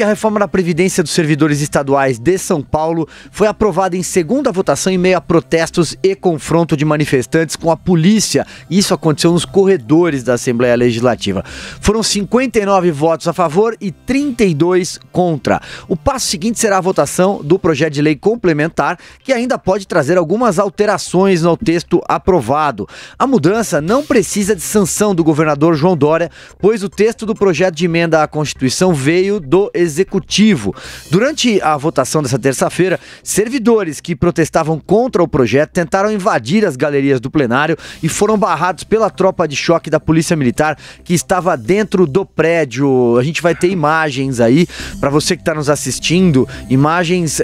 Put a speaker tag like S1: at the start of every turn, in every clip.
S1: que a reforma da Previdência dos servidores estaduais de São Paulo foi aprovada em segunda votação em meio a protestos e confronto de manifestantes com a polícia. Isso aconteceu nos corredores da Assembleia Legislativa. Foram 59 votos a favor e 32 contra. O passo seguinte será a votação do projeto de lei complementar, que ainda pode trazer algumas alterações no texto aprovado. A mudança não precisa de sanção do governador João Dória, pois o texto do projeto de emenda à Constituição veio do Executivo. Durante a votação dessa terça-feira, servidores que protestavam contra o projeto tentaram invadir as galerias do plenário e foram barrados pela tropa de choque da Polícia Militar que estava dentro do prédio. A gente vai ter imagens aí para você que está nos assistindo, imagens,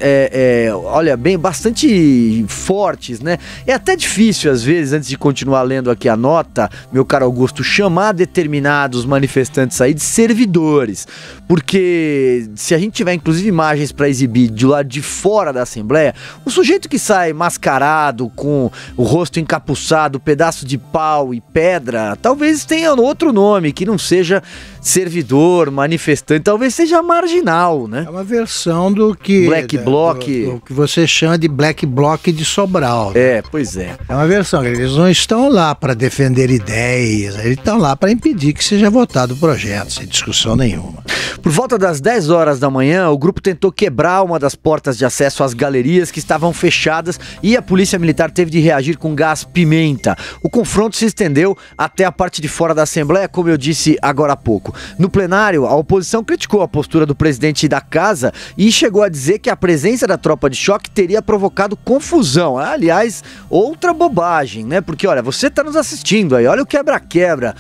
S1: olha, bastante fortes, né? É até difícil às vezes, antes de continuar lendo aqui a nota, meu caro Augusto, chamar determinados manifestantes aí de servidores, porque se a gente tiver inclusive imagens para exibir de lado de fora da Assembleia, o sujeito que sai mascarado, com o rosto encapuçado, pedaço de pau e pedra, talvez tenha outro nome, que não seja servidor, manifestante, talvez seja marginal, né?
S2: É uma versão do que...
S1: Black Bloc.
S2: Do que você chama de Black Bloc de Sobral. Né?
S1: É, pois é.
S2: É uma versão, eles não estão lá para defender ideias, eles estão lá para impedir que seja votado o projeto, sem discussão nenhuma.
S1: Por volta das 10 horas da manhã, o grupo tentou quebrar uma das portas de acesso às galerias que estavam fechadas e a Polícia Militar teve de reagir com gás pimenta. O confronto se estendeu até a parte de fora da Assembleia, como eu disse agora há pouco. No plenário, a oposição criticou a postura do presidente da casa e chegou a dizer que a presença da tropa de choque teria provocado confusão. Aliás, outra bobagem, né? Porque, olha, você está nos assistindo aí, olha o quebra-quebra.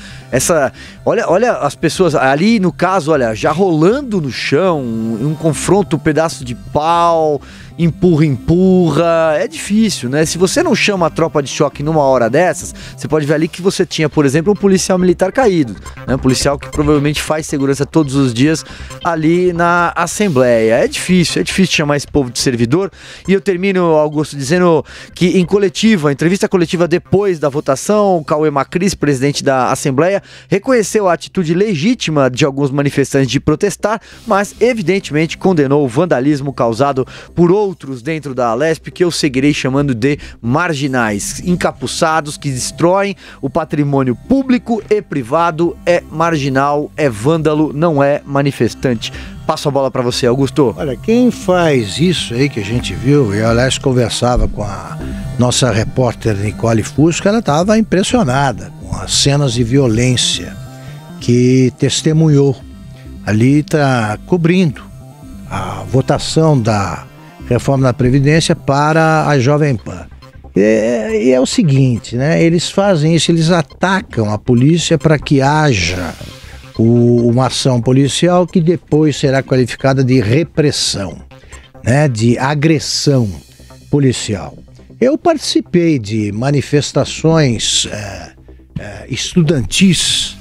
S1: Olha as pessoas ali, no caso, olha, já rolando no chão, um confronto, um pedaço de pau, empurra. É difícil, né? Se você não chama a tropa de choque numa hora dessas, você pode ver ali que você tinha, por exemplo, um policial militar caído, né? Um policial que provavelmente faz segurança todos os dias ali na Assembleia. É difícil chamar esse povo de servidor. E eu termino, Augusto, dizendo que em entrevista coletiva depois da votação, o Cauê Macris, presidente da Assembleia, reconheceu a atitude legítima de alguns manifestantes de protestar, mas evidentemente condenou o vandalismo causado por outros dentro da Alesp, que eu seguirei chamando de marginais, encapuçados, que destroem o patrimônio público e privado. É marginal, é vândalo, não é manifestante. Passo a bola para você, Augusto.
S2: Olha, quem faz isso aí que a gente viu, eu aliás conversava com a nossa repórter Nicole Fusco, ela estava impressionada com as cenas de violência que testemunhou. Ali está cobrindo a votação da reforma da Previdência para a Jovem Pan. E é o seguinte, né? Eles fazem isso, eles atacam a polícia para que haja uma ação policial que depois será qualificada de repressão, né? De agressão policial. Eu participei de manifestações estudantis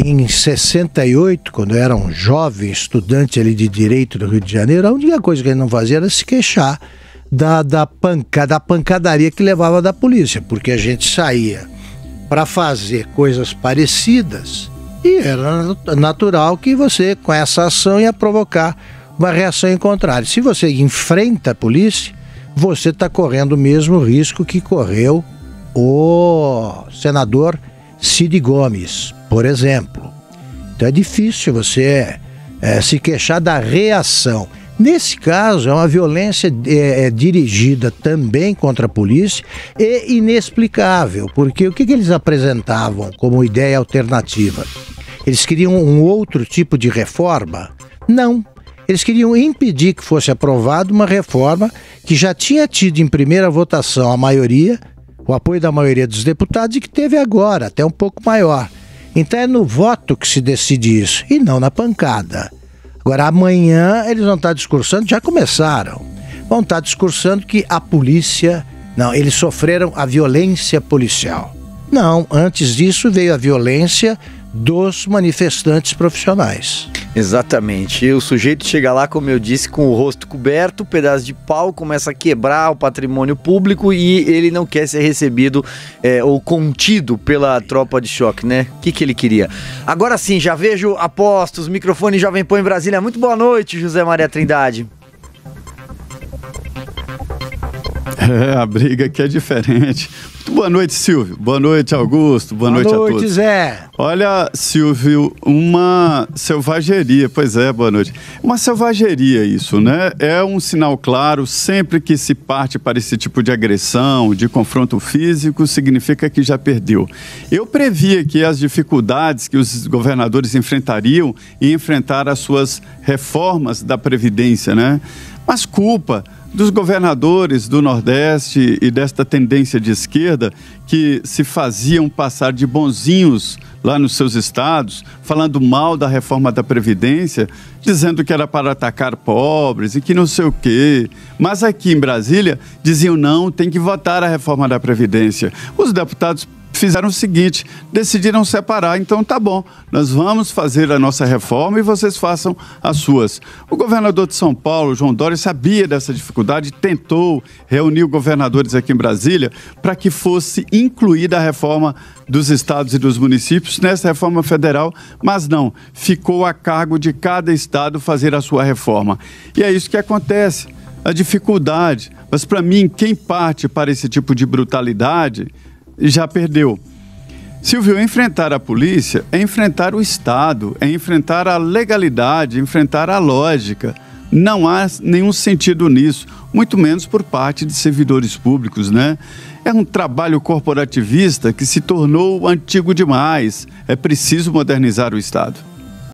S2: em 68, quando eu era um jovem estudante ali de Direito do Rio de Janeiro. A única coisa que ele não fazia era se queixar da pancadaria que levava da polícia, porque a gente saía para fazer coisas parecidas e era natural que você, com essa ação, ia provocar uma reação em contrário. Se você enfrenta a polícia, você está correndo o mesmo risco que correu o senador Cid Gomes, por exemplo. Então é difícil você se queixar da reação. Nesse caso, é uma violência dirigida também contra a polícia e inexplicável, porque o que eles apresentavam como ideia alternativa? Eles queriam um outro tipo de reforma? Não. Eles queriam impedir que fosse aprovada uma reforma que já tinha tido em primeira votação a maioria, o apoio da maioria dos deputados, e que teve agora, até um pouco maior. Então é no voto que se decide isso, e não na pancada. Agora, amanhã eles vão estar discursando, já começaram, vão estar discursando que a polícia... Não, eles sofreram a violência policial. Não, antes disso veio a violência dos manifestantes profissionais.
S1: Exatamente. E o sujeito chega lá, como eu disse, com o rosto coberto, pedaço de pau, começa a quebrar o patrimônio público e ele não quer ser recebido ou contido pela tropa de choque, né? O que ele queria? Agora sim, já vejo apostos, microfone Jovem Pan em Brasília. Muito boa noite, José Maria Trindade.
S3: A briga aqui é diferente. Muito boa noite, Silvio. Boa noite, Augusto. Boa noite a todos. Boa noite,
S2: Zé.
S3: Olha, Silvio, uma selvageria. Pois é, boa noite. Uma selvageria isso, né? É um sinal claro, sempre que se parte para esse tipo de agressão, de confronto físico, significa que já perdeu. Eu previa que as dificuldades que os governadores enfrentariam e enfrentar as suas reformas da Previdência, né? Mas culpa dos governadores do Nordeste e desta tendência de esquerda que se faziam passar de bonzinhos lá nos seus estados, falando mal da reforma da Previdência, dizendo que era para atacar pobres e que não sei o quê. Mas aqui em Brasília diziam não, tem que votar a reforma da Previdência. Os deputados fizeram o seguinte, decidiram separar, então tá bom, nós vamos fazer a nossa reforma e vocês façam as suas. O governador de São Paulo, João Dória, sabia dessa dificuldade, tentou reunir governadores aqui em Brasília para que fosse incluída a reforma dos estados e dos municípios nessa reforma federal, mas não, ficou a cargo de cada estado fazer a sua reforma. E é isso que acontece, a dificuldade. Mas para mim, quem parte para esse tipo de brutalidade já perdeu. Silvio, enfrentar a polícia é enfrentar o Estado, é enfrentar a legalidade, enfrentar a lógica. Não há nenhum sentido nisso, muito menos por parte de servidores públicos, né? É um trabalho corporativista que se tornou antigo demais. É preciso modernizar o Estado.